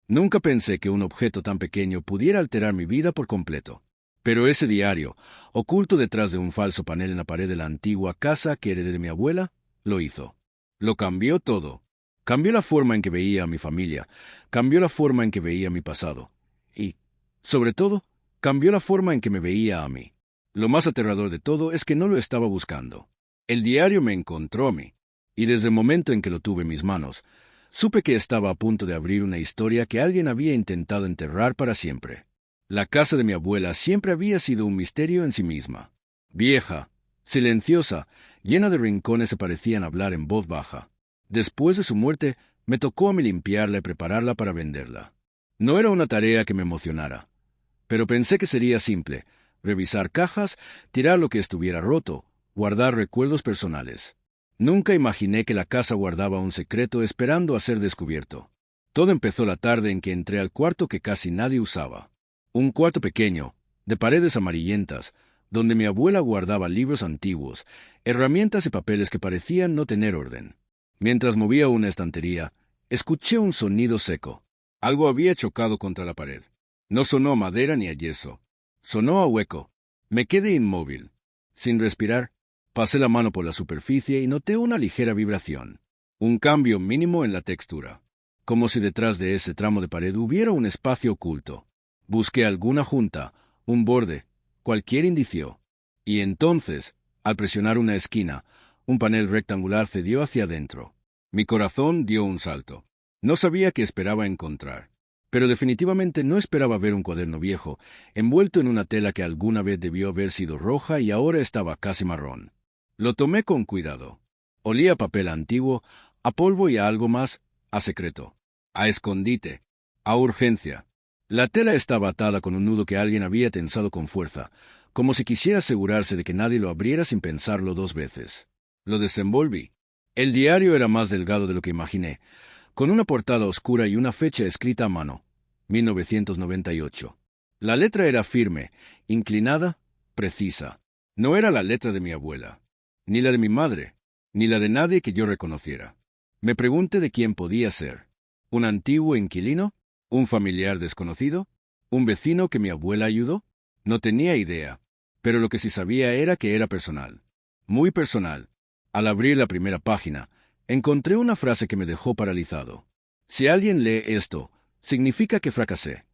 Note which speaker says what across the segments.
Speaker 1: Nunca pensé que un objeto tan pequeño pudiera alterar mi vida por completo. Pero ese diario, oculto detrás de un falso panel en la pared de la antigua casa que heredé de mi abuela, lo hizo. Lo cambió todo. Cambió la forma en que veía a mi familia, cambió la forma en que veía mi pasado. Y, sobre todo, cambió la forma en que me veía a mí. Lo más aterrador de todo es que no lo estaba buscando. El diario me encontró a mí. Y desde el momento en que lo tuve en mis manos, supe que estaba a punto de abrir una historia que alguien había intentado enterrar para siempre. La casa de mi abuela siempre había sido un misterio en sí misma. Vieja, silenciosa, llena de rincones que parecían hablar en voz baja. Después de su muerte, me tocó a mí limpiarla y prepararla para venderla. No era una tarea que me emocionara, pero pensé que sería simple: revisar cajas, tirar lo que estuviera roto, guardar recuerdos personales. Nunca imaginé que la casa guardaba un secreto esperando a ser descubierto. Todo empezó la tarde en que entré al cuarto que casi nadie usaba. Un cuarto pequeño, de paredes amarillentas, donde mi abuela guardaba libros antiguos, herramientas y papeles que parecían no tener orden. Mientras movía una estantería, escuché un sonido seco. Algo había chocado contra la pared. No sonó a madera ni a yeso. Sonó a hueco. Me quedé inmóvil. Sin respirar, pasé la mano por la superficie y noté una ligera vibración. Un cambio mínimo en la textura. Como si detrás de ese tramo de pared hubiera un espacio oculto. Busqué alguna junta, un borde, cualquier indicio. Y entonces, al presionar una esquina, un panel rectangular cedió hacia adentro. Mi corazón dio un salto. No sabía qué esperaba encontrar, pero definitivamente no esperaba ver un cuaderno viejo, envuelto en una tela que alguna vez debió haber sido roja y ahora estaba casi marrón. Lo tomé con cuidado. Olía a papel antiguo, a polvo y a algo más, a secreto, a escondite, a urgencia. La tela estaba atada con un nudo que alguien había tensado con fuerza, como si quisiera asegurarse de que nadie lo abriera sin pensarlo dos veces. Lo desenvolví. El diario era más delgado de lo que imaginé, con una portada oscura y una fecha escrita a mano: 1998. La letra era firme, inclinada, precisa. No era la letra de mi abuela, ni la de mi madre, ni la de nadie que yo reconociera. Me pregunté de quién podía ser. ¿Un antiguo inquilino? ¿Un familiar desconocido? ¿Un vecino que mi abuela ayudó? No tenía idea, pero lo que sí sabía era que era personal. Muy personal. Al abrir la primera página, encontré una frase que me dejó paralizado. Si alguien lee esto, significa que fracasé.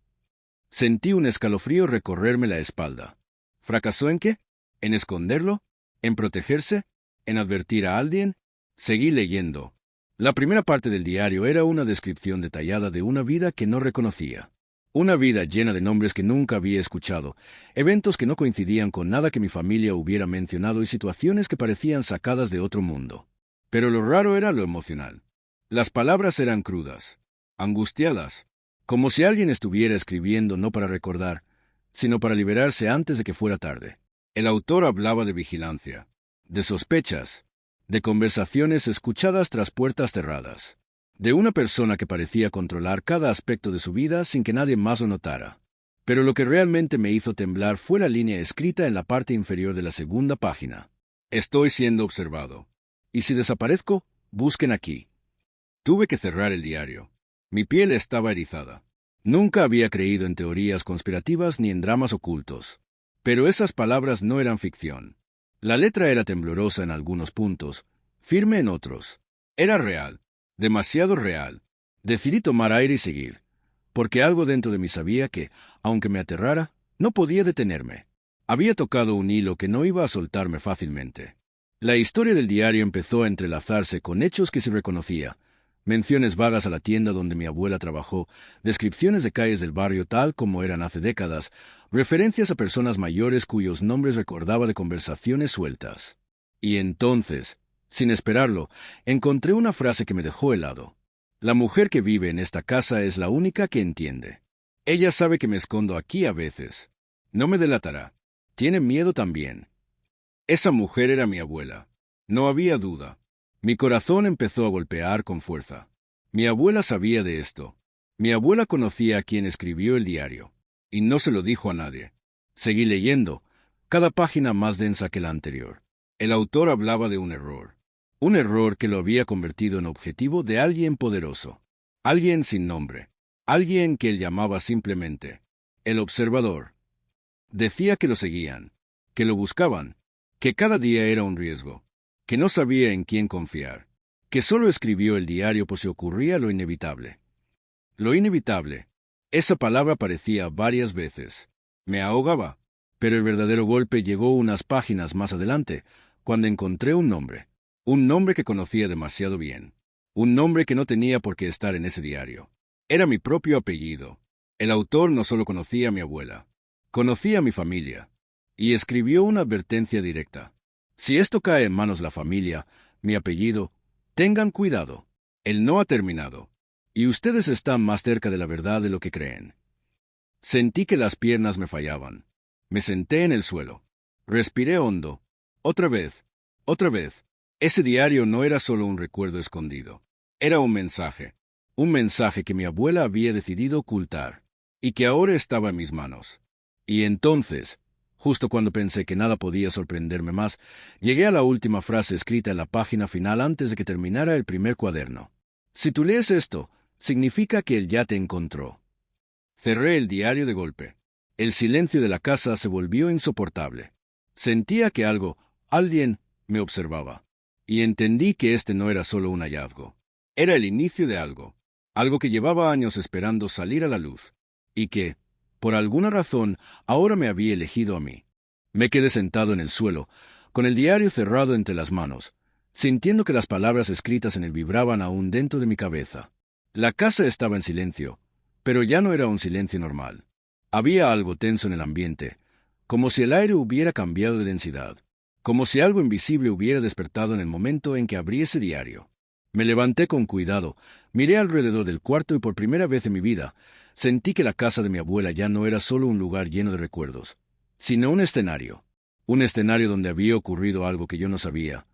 Speaker 1: Sentí un escalofrío recorrerme la espalda. ¿Fracasó en qué? ¿En esconderlo? ¿En protegerse? ¿En advertir a alguien? Seguí leyendo. La primera parte del diario era una descripción detallada de una vida que no reconocía. Una vida llena de nombres que nunca había escuchado, eventos que no coincidían con nada que mi familia hubiera mencionado y situaciones que parecían sacadas de otro mundo. Pero lo raro era lo emocional. Las palabras eran crudas, angustiadas, como si alguien estuviera escribiendo no para recordar, sino para liberarse antes de que fuera tarde. El autor hablaba de vigilancia, de sospechas, de conversaciones escuchadas tras puertas cerradas, de una persona que parecía controlar cada aspecto de su vida sin que nadie más lo notara. Pero lo que realmente me hizo temblar fue la línea escrita en la parte inferior de la segunda página. Estoy siendo observado. Y si desaparezco, busquen aquí. Tuve que cerrar el diario. Mi piel estaba erizada. Nunca había creído en teorías conspirativas ni en dramas ocultos. Pero esas palabras no eran ficción. La letra era temblorosa en algunos puntos, firme en otros. Era real, demasiado real. Decidí tomar aire y seguir, porque algo dentro de mí sabía que, aunque me aterrara, no podía detenerme. Había tocado un hilo que no iba a soltarme fácilmente. La historia del diario empezó a entrelazarse con hechos que se reconocía: menciones vagas a la tienda donde mi abuela trabajó, descripciones de calles del barrio tal como eran hace décadas, referencias a personas mayores cuyos nombres recordaba de conversaciones sueltas. Y entonces, sin esperarlo, encontré una frase que me dejó helado. La mujer que vive en esta casa es la única que entiende. Ella sabe que me escondo aquí a veces. No me delatará. Tiene miedo también. Esa mujer era mi abuela. No había duda. Mi corazón empezó a golpear con fuerza. Mi abuela sabía de esto. Mi abuela conocía a quien escribió el diario. Y no se lo dijo a nadie. Seguí leyendo, cada página más densa que la anterior. El autor hablaba de un error. Un error que lo había convertido en objetivo de alguien poderoso. Alguien sin nombre. Alguien que él llamaba simplemente el observador. Decía que lo seguían, que lo buscaban, que cada día era un riesgo, que no sabía en quién confiar, que solo escribió el diario por si ocurría lo inevitable. Lo inevitable. Esa palabra aparecía varias veces. Me ahogaba, pero el verdadero golpe llegó unas páginas más adelante, cuando encontré un nombre que conocía demasiado bien, un nombre que no tenía por qué estar en ese diario. Era mi propio apellido. El autor no solo conocía a mi abuela, conocía a mi familia, y escribió una advertencia directa. Si esto cae en manos de la familia, mi apellido, tengan cuidado. Él no ha terminado, y ustedes están más cerca de la verdad de lo que creen. Sentí que las piernas me fallaban. Me senté en el suelo. Respiré hondo. Otra vez. Otra vez. Ese diario no era solo un recuerdo escondido. Era un mensaje que mi abuela había decidido ocultar, y que ahora estaba en mis manos. Y entonces, justo cuando pensé que nada podía sorprenderme más, llegué a la última frase escrita en la página final antes de que terminara el primer cuaderno. Si tú lees esto, significa que él ya te encontró. Cerré el diario de golpe. El silencio de la casa se volvió insoportable. Sentía que alguien, me observaba. Y entendí que este no era solo un hallazgo. Era el inicio de algo que llevaba años esperando salir a la luz, y que, por alguna razón, ahora me había elegido a mí. Me quedé sentado en el suelo, con el diario cerrado entre las manos, sintiendo que las palabras escritas en él vibraban aún dentro de mi cabeza. La casa estaba en silencio, pero ya no era un silencio normal. Había algo tenso en el ambiente, como si el aire hubiera cambiado de densidad, como si algo invisible hubiera despertado en el momento en que abrí ese diario. Me levanté con cuidado, miré alrededor del cuarto y por primera vez en mi vida sentí que la casa de mi abuela ya no era solo un lugar lleno de recuerdos, sino un escenario donde había ocurrido algo que yo no sabía,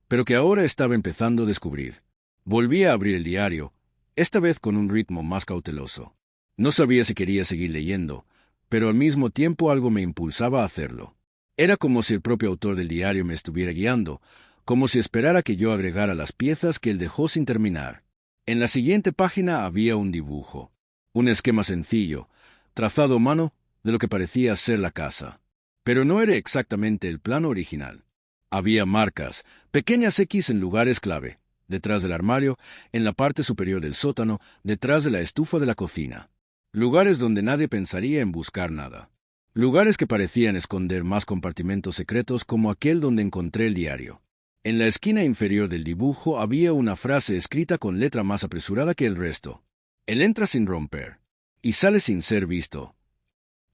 Speaker 1: pero que ahora estaba empezando a descubrir. Volví a abrir el diario, esta vez con un ritmo más cauteloso. No sabía si quería seguir leyendo, pero al mismo tiempo algo me impulsaba a hacerlo. Era como si el propio autor del diario me estuviera guiando, como si esperara que yo agregara las piezas que él dejó sin terminar. En la siguiente página había un dibujo, un esquema sencillo, trazado a mano de lo que parecía ser la casa. Pero no era exactamente el plano original. Había marcas, pequeñas X en lugares clave, detrás del armario, en la parte superior del sótano, detrás de la estufa de la cocina. Lugares donde nadie pensaría en buscar nada. Lugares que parecían esconder más compartimentos secretos como aquel donde encontré el diario. En la esquina inferior del dibujo había una frase escrita con letra más apresurada que el resto. Él entra sin romper y sale sin ser visto.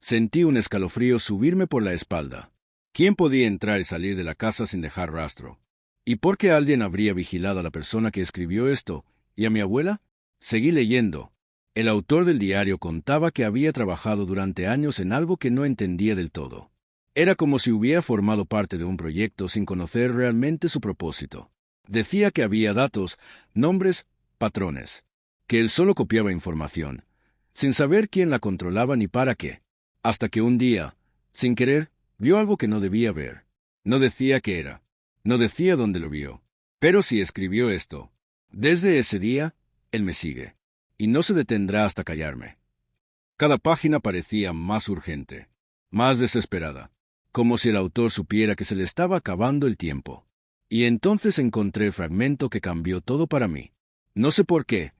Speaker 1: Sentí un escalofrío subirme por la espalda. ¿Quién podía entrar y salir de la casa sin dejar rastro? ¿Y por qué alguien habría vigilado a la persona que escribió esto? ¿Y a mi abuela? Seguí leyendo. El autor del diario contaba que había trabajado durante años en algo que no entendía del todo. Era como si hubiera formado parte de un proyecto sin conocer realmente su propósito. Decía que había datos, nombres, patrones, que él solo copiaba información, sin saber quién la controlaba ni para qué, hasta que un día, sin querer, vio algo que no debía ver. No decía qué era, no decía dónde lo vio, pero si escribió esto. Desde ese día, él me sigue, y no se detendrá hasta callarme. Cada página parecía más urgente, más desesperada, como si el autor supiera que se le estaba acabando el tiempo. Y entonces encontré el fragmento que cambió todo para mí. No sé por qué,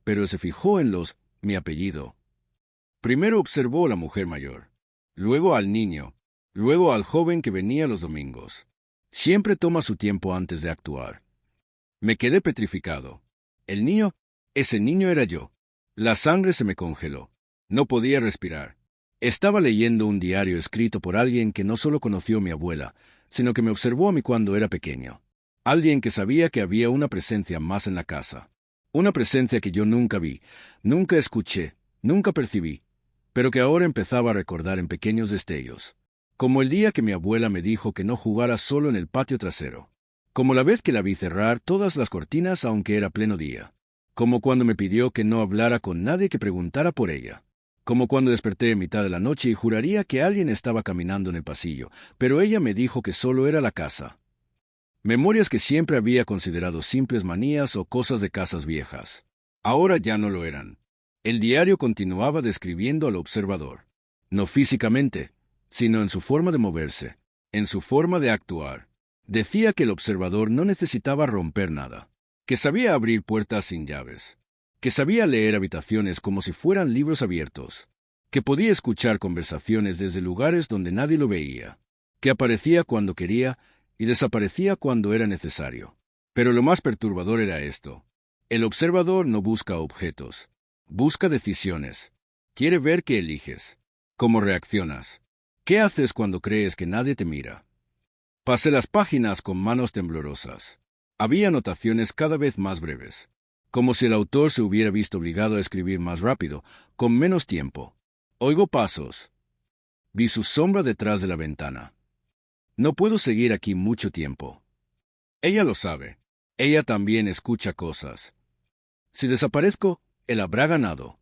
Speaker 1: pero se fijó en mi apellido. Primero observó a la mujer mayor, luego al niño, luego al joven que venía los domingos. Siempre toma su tiempo antes de actuar. Me quedé petrificado. El niño, ese niño era yo. La sangre se me congeló. No podía respirar. Estaba leyendo un diario escrito por alguien que no solo conoció a mi abuela, sino que me observó a mí cuando era pequeño. Alguien que sabía que había una presencia más en la casa. Una presencia que yo nunca vi, nunca escuché, nunca percibí, pero que ahora empezaba a recordar en pequeños destellos. Como el día que mi abuela me dijo que no jugara solo en el patio trasero. Como la vez que la vi cerrar todas las cortinas aunque era pleno día. Como cuando me pidió que no hablara con nadie que preguntara por ella. Como cuando desperté en mitad de la noche y juraría que alguien estaba caminando en el pasillo, pero ella me dijo que solo era la casa. Memorias que siempre había considerado simples manías o cosas de casas viejas. Ahora ya no lo eran. El diario continuaba describiendo al observador, no físicamente, sino en su forma de moverse, en su forma de actuar. Decía que el observador no necesitaba romper nada, que sabía abrir puertas sin llaves, que sabía leer habitaciones como si fueran libros abiertos, que podía escuchar conversaciones desde lugares donde nadie lo veía, que aparecía cuando quería y desaparecía cuando era necesario. Pero lo más perturbador era esto. El observador no busca objetos, busca decisiones. Quiere ver qué eliges, cómo reaccionas, qué haces cuando crees que nadie te mira. Pasé las páginas con manos temblorosas. Había anotaciones cada vez más breves, como si el autor se hubiera visto obligado a escribir más rápido, con menos tiempo. Oigo pasos. Vi su sombra detrás de la ventana. No puedo seguir aquí mucho tiempo. Ella lo sabe. Ella también escucha cosas. Si desaparezco, él habrá ganado.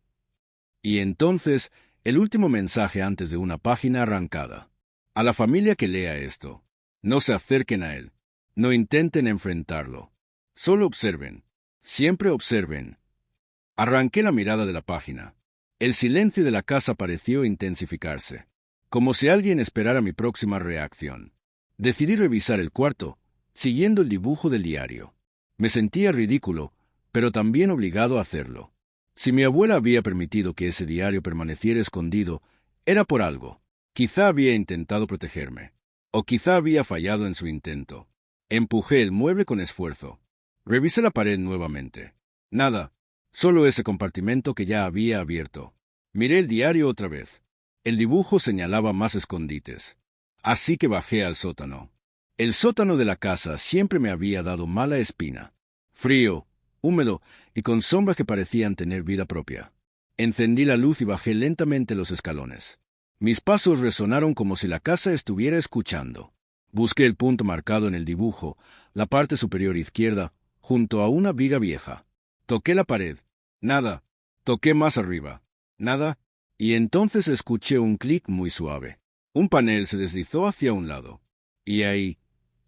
Speaker 1: Y entonces, el último mensaje antes de una página arrancada. A la familia que lea esto, no se acerquen a él. No intenten enfrentarlo. Solo observen. Siempre observen. Arranqué la mirada de la página. El silencio de la casa pareció intensificarse, como si alguien esperara mi próxima reacción. Decidí revisar el cuarto, siguiendo el dibujo del diario. Me sentía ridículo, pero también obligado a hacerlo. Si mi abuela había permitido que ese diario permaneciera escondido, era por algo. Quizá había intentado protegerme, o quizá había fallado en su intento. Empujé el mueble con esfuerzo. Revisé la pared nuevamente. Nada, solo ese compartimento que ya había abierto. Miré el diario otra vez. El dibujo señalaba más escondites. Así que bajé al sótano. El sótano de la casa siempre me había dado mala espina. Frío, húmedo y con sombras que parecían tener vida propia. Encendí la luz y bajé lentamente los escalones. Mis pasos resonaron como si la casa estuviera escuchando. Busqué el punto marcado en el dibujo, la parte superior izquierda, junto a una viga vieja. Toqué la pared. Nada. Toqué más arriba. Nada. Y entonces escuché un clic muy suave. Un panel se deslizó hacia un lado. Y ahí,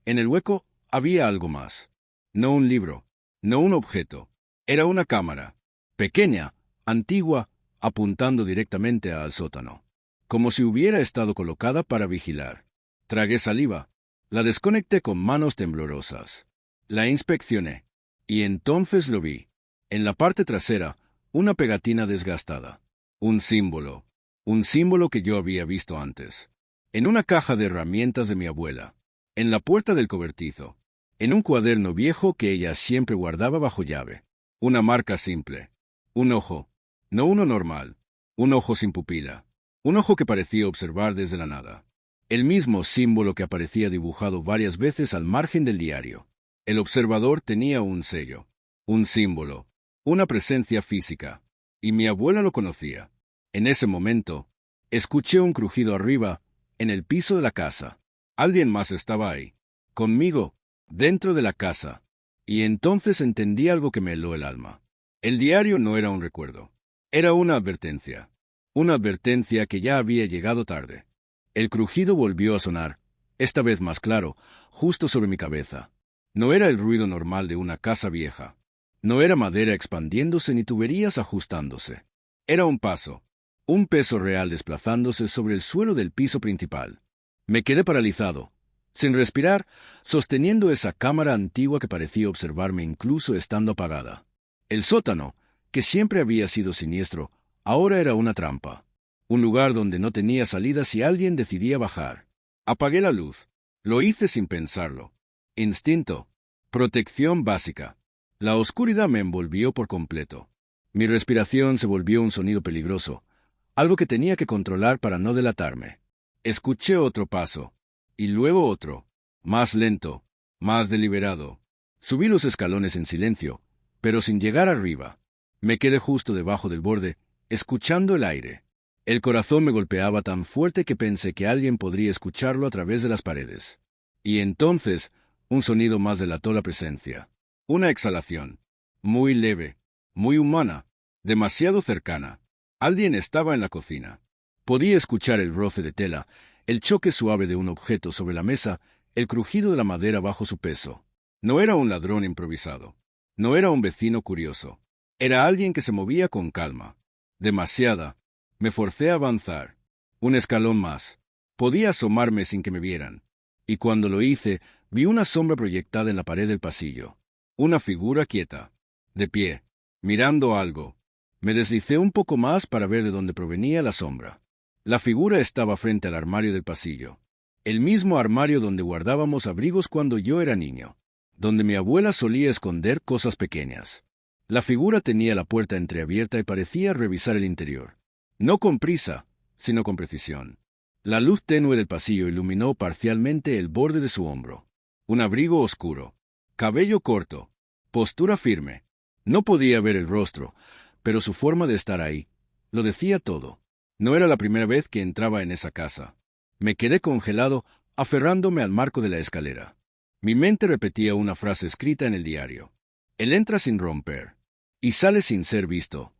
Speaker 1: en el hueco, había algo más. No un libro. No un objeto. Era una cámara. Pequeña, antigua, apuntando directamente al sótano. Como si hubiera estado colocada para vigilar. Tragué saliva. La desconecté con manos temblorosas. La inspeccioné. Y entonces lo vi. En la parte trasera, una pegatina desgastada. Un símbolo. Un símbolo que yo había visto antes. En una caja de herramientas de mi abuela. En la puerta del cobertizo. En un cuaderno viejo que ella siempre guardaba bajo llave. Una marca simple. Un ojo. No uno normal. Un ojo sin pupila. Un ojo que parecía observar desde la nada. El mismo símbolo que aparecía dibujado varias veces al margen del diario. El observador tenía un sello. Un símbolo. Una presencia física. Y mi abuela lo conocía. En ese momento, escuché un crujido arriba, en el piso de la casa. Alguien más estaba ahí. Conmigo, dentro de la casa. Y entonces entendí algo que me heló el alma. El diario no era un recuerdo. Era una advertencia. Una advertencia que ya había llegado tarde. El crujido volvió a sonar, esta vez más claro, justo sobre mi cabeza. No era el ruido normal de una casa vieja. No era madera expandiéndose ni tuberías ajustándose. Era un paso, un peso real desplazándose sobre el suelo del piso principal. Me quedé paralizado, sin respirar, sosteniendo esa cámara antigua que parecía observarme incluso estando apagada. El sótano, que siempre había sido siniestro, ahora era una trampa. Un lugar donde no tenía salida si alguien decidía bajar. Apagué la luz. Lo hice sin pensarlo. Instinto. Protección básica. La oscuridad me envolvió por completo. Mi respiración se volvió un sonido peligroso, algo que tenía que controlar para no delatarme. Escuché otro paso, y luego otro, más lento, más deliberado. Subí los escalones en silencio, pero sin llegar arriba. Me quedé justo debajo del borde, escuchando el aire. El corazón me golpeaba tan fuerte que pensé que alguien podría escucharlo a través de las paredes. Y entonces, un sonido más delató la presencia. Una exhalación. Muy leve, muy humana, demasiado cercana. Alguien estaba en la cocina. Podía escuchar el roce de tela, el choque suave de un objeto sobre la mesa, el crujido de la madera bajo su peso. No era un ladrón improvisado. No era un vecino curioso. Era alguien que se movía con calma. Demasiada. Me forcé a avanzar. Un escalón más. Podía asomarme sin que me vieran. Y cuando lo hice, vi una sombra proyectada en la pared del pasillo. Una figura quieta. De pie. Mirando algo. Me deslicé un poco más para ver de dónde provenía la sombra. La figura estaba frente al armario del pasillo. El mismo armario donde guardábamos abrigos cuando yo era niño. Donde mi abuela solía esconder cosas pequeñas. La figura tenía la puerta entreabierta y parecía revisar el interior. No con prisa, sino con precisión. La luz tenue del pasillo iluminó parcialmente el borde de su hombro. Un abrigo oscuro. Cabello corto. Postura firme. No podía ver el rostro, pero su forma de estar ahí lo decía todo. No era la primera vez que entraba en esa casa. Me quedé congelado, aferrándome al marco de la escalera. Mi mente repetía una frase escrita en el diario. Él entra sin romper. Y sale sin ser visto.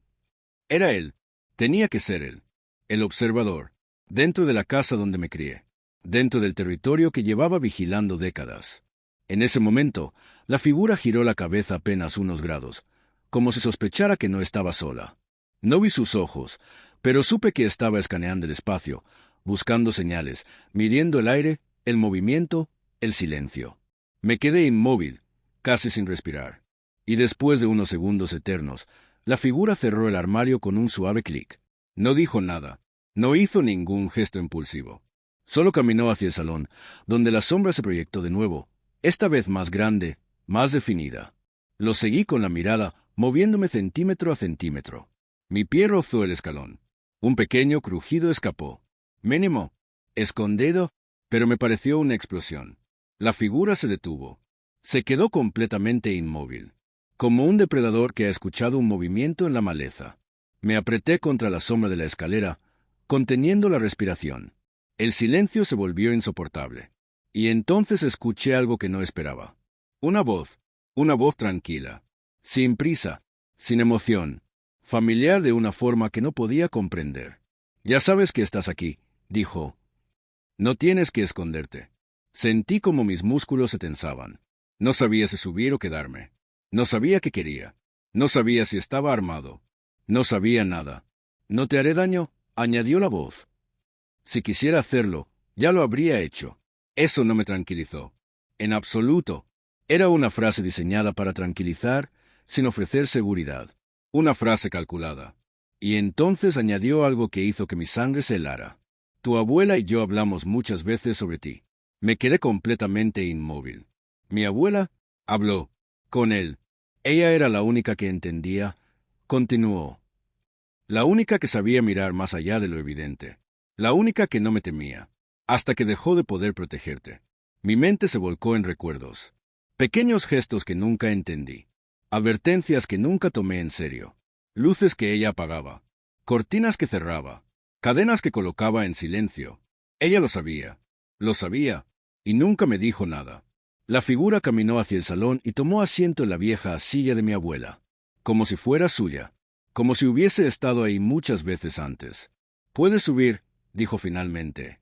Speaker 1: Era él. Tenía que ser él. El observador. Dentro de la casa donde me crié. Dentro del territorio que llevaba vigilando décadas. En ese momento, la figura giró la cabeza apenas unos grados, como si sospechara que no estaba sola. No vi sus ojos, pero supe que estaba escaneando el espacio, buscando señales, midiendo el aire, el movimiento, el silencio. Me quedé inmóvil, casi sin respirar. Y después de unos segundos eternos, la figura cerró el armario con un suave clic. No dijo nada, no hizo ningún gesto impulsivo. Solo caminó hacia el salón, donde la sombra se proyectó de nuevo, esta vez más grande, más definida. Lo seguí con la mirada, moviéndome centímetro a centímetro. Mi pie rozó el escalón. Un pequeño crujido escapó. Mínimo, escondido, pero me pareció una explosión. La figura se detuvo. Se quedó completamente inmóvil, como un depredador que ha escuchado un movimiento en la maleza. Me apreté contra la sombra de la escalera, conteniendo la respiración. El silencio se volvió insoportable. Y entonces escuché algo que no esperaba. Una voz tranquila, sin prisa, sin emoción, familiar de una forma que no podía comprender. Ya sabes que estás aquí, dijo. No tienes que esconderte. Sentí como mis músculos se tensaban. No sabía si subir o quedarme. No sabía qué quería. No sabía si estaba armado. No sabía nada. No te haré daño, añadió la voz. Si quisiera hacerlo, ya lo habría hecho. Eso no me tranquilizó. En absoluto. Era una frase diseñada para tranquilizar, sin ofrecer seguridad. Una frase calculada. Y entonces añadió algo que hizo que mi sangre se helara. Tu abuela y yo hablamos muchas veces sobre ti. Me quedé completamente inmóvil. Mi abuela habló con él. Ella era la única que entendía. Continuó. La única que sabía mirar más allá de lo evidente. La única que no me temía. Hasta que dejó de poder protegerte. Mi mente se volcó en recuerdos. Pequeños gestos que nunca entendí. Advertencias que nunca tomé en serio. Luces que ella apagaba. Cortinas que cerraba. Cadenas que colocaba en silencio. Ella lo sabía. Lo sabía. Y nunca me dijo nada. La figura caminó hacia el salón y tomó asiento en la vieja silla de mi abuela. Como si fuera suya. Como si hubiese estado ahí muchas veces antes. «Puedes subir», dijo finalmente.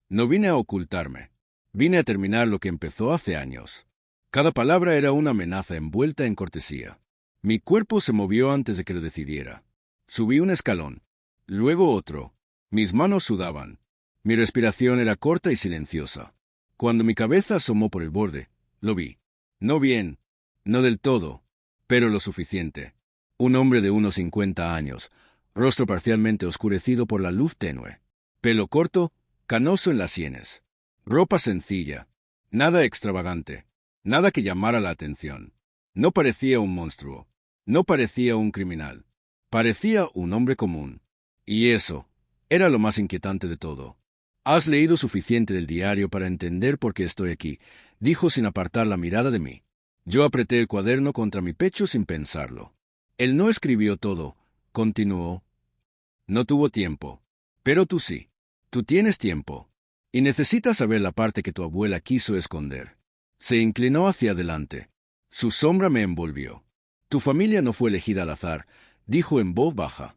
Speaker 1: No vine a ocultarme. Vine a terminar lo que empezó hace años. Cada palabra era una amenaza envuelta en cortesía. Mi cuerpo se movió antes de que lo decidiera. Subí un escalón. Luego otro. Mis manos sudaban. Mi respiración era corta y silenciosa. Cuando mi cabeza asomó por el borde, lo vi. No bien, no del todo, pero lo suficiente. Un hombre de unos 50 años, rostro parcialmente oscurecido por la luz tenue. Pelo corto, canoso en las sienes. Ropa sencilla. Nada extravagante. Nada que llamara la atención. No parecía un monstruo. No parecía un criminal. Parecía un hombre común. Y eso era lo más inquietante de todo. «Has leído suficiente del diario para entender por qué estoy aquí», dijo sin apartar la mirada de mí. Yo apreté el cuaderno contra mi pecho sin pensarlo. Él no escribió todo, continuó. No tuvo tiempo. Pero tú sí. Tú tienes tiempo. Y necesitas saber la parte que tu abuela quiso esconder. Se inclinó hacia adelante. Su sombra me envolvió. Tu familia no fue elegida al azar, dijo en voz baja.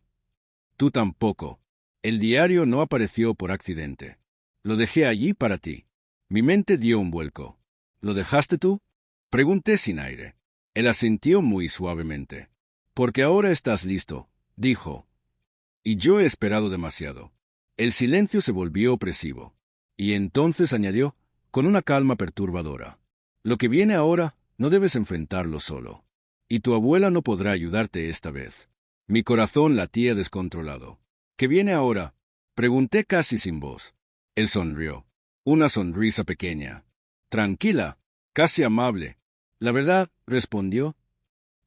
Speaker 1: Tú tampoco. El diario no apareció por accidente. Lo dejé allí para ti. Mi mente dio un vuelco. ¿Lo dejaste tú? Pregunté sin aire. Él asintió muy suavemente. Porque ahora estás listo, dijo. Y yo he esperado demasiado. El silencio se volvió opresivo. Y entonces añadió, con una calma perturbadora. Lo que viene ahora, no debes enfrentarlo solo. Y tu abuela no podrá ayudarte esta vez. Mi corazón latía descontrolado. ¿Qué viene ahora? Pregunté casi sin voz. Él sonrió. Una sonrisa pequeña. Tranquila, casi amable. La verdad, respondió.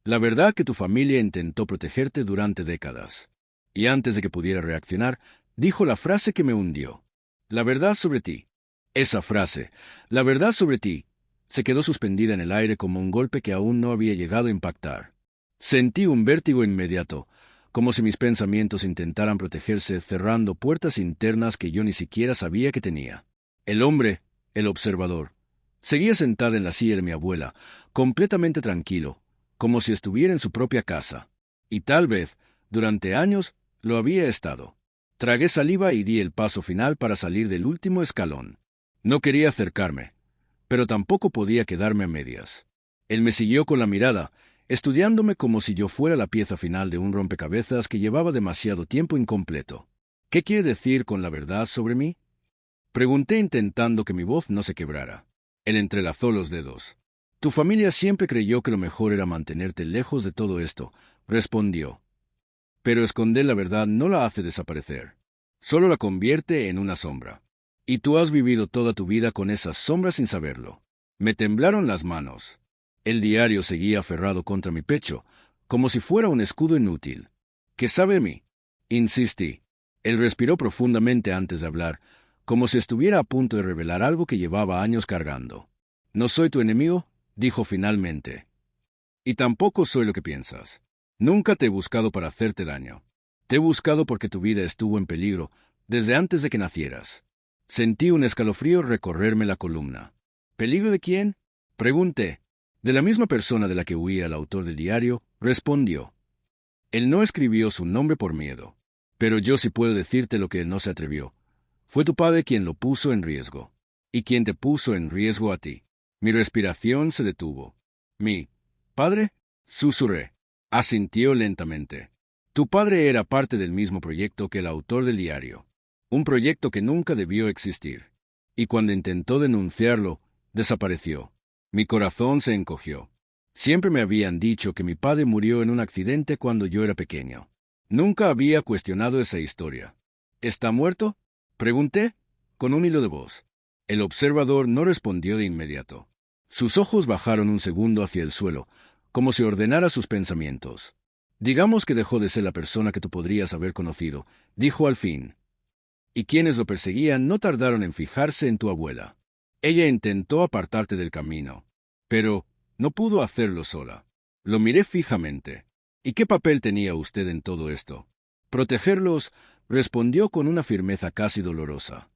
Speaker 1: La verdad que tu familia intentó protegerte durante décadas. Y antes de que pudiera reaccionar, dijo la frase que me hundió. La verdad sobre ti. Esa frase, la verdad sobre ti, se quedó suspendida en el aire como un golpe que aún no había llegado a impactar. Sentí un vértigo inmediato, como si mis pensamientos intentaran protegerse cerrando puertas internas que yo ni siquiera sabía que tenía. El hombre, el observador, seguía sentado en la silla de mi abuela, completamente tranquilo, como si estuviera en su propia casa. Y tal vez, durante años, lo había estado. Tragué saliva y di el paso final para salir del último escalón. No quería acercarme, pero tampoco podía quedarme a medias. Él me siguió con la mirada, estudiándome como si yo fuera la pieza final de un rompecabezas que llevaba demasiado tiempo incompleto. ¿Qué quiere decir con la verdad sobre mí? Pregunté intentando que mi voz no se quebrara. Él entrelazó los dedos. Tu familia siempre creyó que lo mejor era mantenerte lejos de todo esto, respondió. Pero esconder la verdad no la hace desaparecer. Solo la convierte en una sombra. Y tú has vivido toda tu vida con esas sombras sin saberlo. Me temblaron las manos. El diario seguía aferrado contra mi pecho, como si fuera un escudo inútil. ¿Qué sabe de mí? Insistí. Él respiró profundamente antes de hablar, como si estuviera a punto de revelar algo que llevaba años cargando. No soy tu enemigo, dijo finalmente. Y tampoco soy lo que piensas. Nunca te he buscado para hacerte daño. Te he buscado porque tu vida estuvo en peligro desde antes de que nacieras. Sentí un escalofrío recorrerme la columna. ¿Peligro de quién? Pregunté. De la misma persona de la que huía el autor del diario, respondió. Él no escribió su nombre por miedo. Pero yo sí puedo decirte lo que él no se atrevió. Fue tu padre quien lo puso en riesgo. Y quien te puso en riesgo a ti. Mi respiración se detuvo. ¿Mi padre? Susurré. Asintió lentamente. Tu padre era parte del mismo proyecto que el autor del diario. Un proyecto que nunca debió existir. Y cuando intentó denunciarlo, desapareció. Mi corazón se encogió. Siempre me habían dicho que mi padre murió en un accidente cuando yo era pequeño. Nunca había cuestionado esa historia. ¿Está muerto? Pregunté, con un hilo de voz. El observador no respondió de inmediato. Sus ojos bajaron un segundo hacia el suelo, como si ordenara sus pensamientos. Digamos que dejó de ser la persona que tú podrías haber conocido, dijo al fin. Y quienes lo perseguían no tardaron en fijarse en tu abuela. Ella intentó apartarte del camino, pero no pudo hacerlo sola. Lo miré fijamente. ¿Y qué papel tenía usted en todo esto? Protegerlos, respondió con una firmeza casi dolorosa.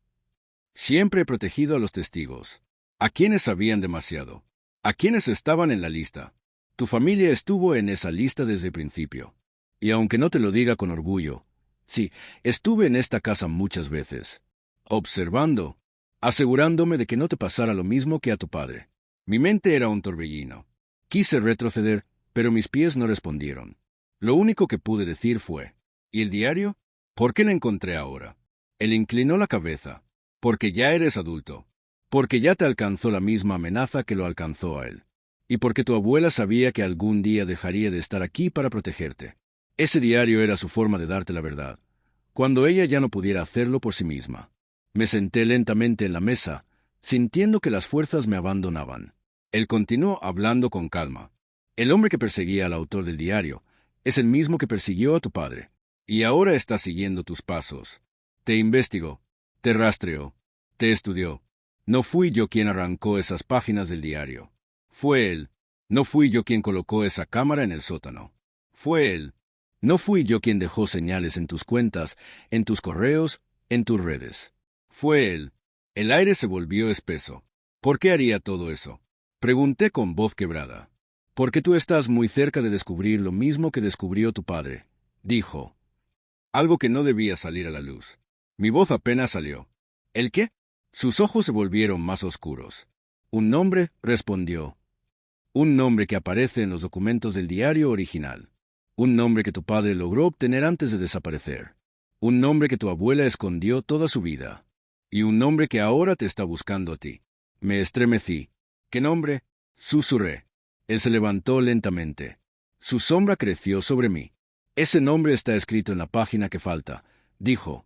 Speaker 1: Siempre he protegido a los testigos. A quienes sabían demasiado. A quienes estaban en la lista. Tu familia estuvo en esa lista desde el principio. Y aunque no te lo diga con orgullo, sí, estuve en esta casa muchas veces. Observando, asegurándome de que no te pasara lo mismo que a tu padre. Mi mente era un torbellino. Quise retroceder, pero mis pies no respondieron. Lo único que pude decir fue, ¿y el diario? ¿Por qué lo encontré ahora? Él inclinó la cabeza. Porque ya eres adulto. Porque ya te alcanzó la misma amenaza que lo alcanzó a él. Y porque tu abuela sabía que algún día dejaría de estar aquí para protegerte. Ese diario era su forma de darte la verdad, cuando ella ya no pudiera hacerlo por sí misma. Me senté lentamente en la mesa, sintiendo que las fuerzas me abandonaban. Él continuó hablando con calma. El hombre que perseguía al autor del diario es el mismo que persiguió a tu padre. Y ahora está siguiendo tus pasos. Te investigó, te rastreó, te estudió. No fui yo quien arrancó esas páginas del diario. Fue él. No fui yo quien colocó esa cámara en el sótano. Fue él. No fui yo quien dejó señales en tus cuentas, en tus correos, en tus redes. Fue él. El aire se volvió espeso. ¿Por qué haría todo eso? Pregunté con voz quebrada. Porque tú estás muy cerca de descubrir lo mismo que descubrió tu padre, dijo. Algo que no debía salir a la luz. Mi voz apenas salió. ¿El qué? Sus ojos se volvieron más oscuros. Un nombre, respondió. Un nombre que aparece en los documentos del diario original. Un nombre que tu padre logró obtener antes de desaparecer. Un nombre que tu abuela escondió toda su vida. Y un nombre que ahora te está buscando a ti. Me estremecí. ¿Qué nombre? Susurré. Él se levantó lentamente. Su sombra creció sobre mí. Ese nombre está escrito en la página que falta, dijo.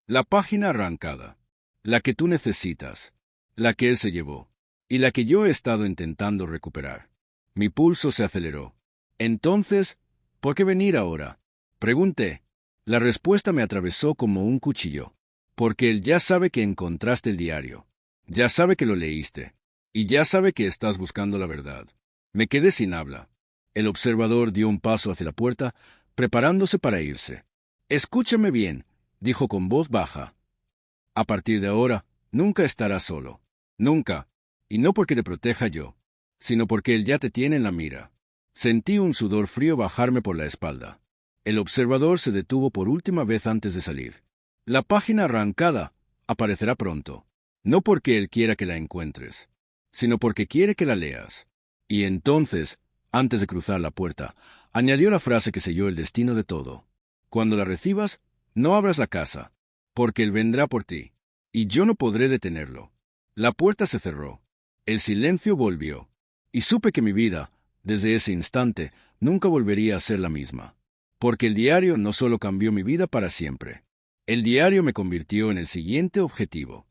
Speaker 1: La página arrancada. La que tú necesitas. La que él se llevó. Y la que yo he estado intentando recuperar. Mi pulso se aceleró. Entonces, ¿por qué venir ahora? Pregunté. La respuesta me atravesó como un cuchillo. Porque él ya sabe que encontraste el diario. Ya sabe que lo leíste. Y ya sabe que estás buscando la verdad. Me quedé sin habla. El observador dio un paso hacia la puerta, preparándose para irse. Escúchame bien, dijo con voz baja. A partir de ahora, nunca estarás solo. Nunca. Y no porque te proteja yo, sino porque él ya te tiene en la mira. Sentí un sudor frío bajarme por la espalda. El observador se detuvo por última vez antes de salir. La página arrancada aparecerá pronto. No porque él quiera que la encuentres, sino porque quiere que la leas. Y entonces, antes de cruzar la puerta, añadió la frase que selló el destino de todo. Cuando la recibas, no abras la casa, porque él vendrá por ti, y yo no podré detenerlo. La puerta se cerró. El silencio volvió, y supe que mi vida, desde ese instante, nunca volvería a ser la misma. Porque el diario no solo cambió mi vida para siempre. El diario me convirtió en el siguiente objetivo.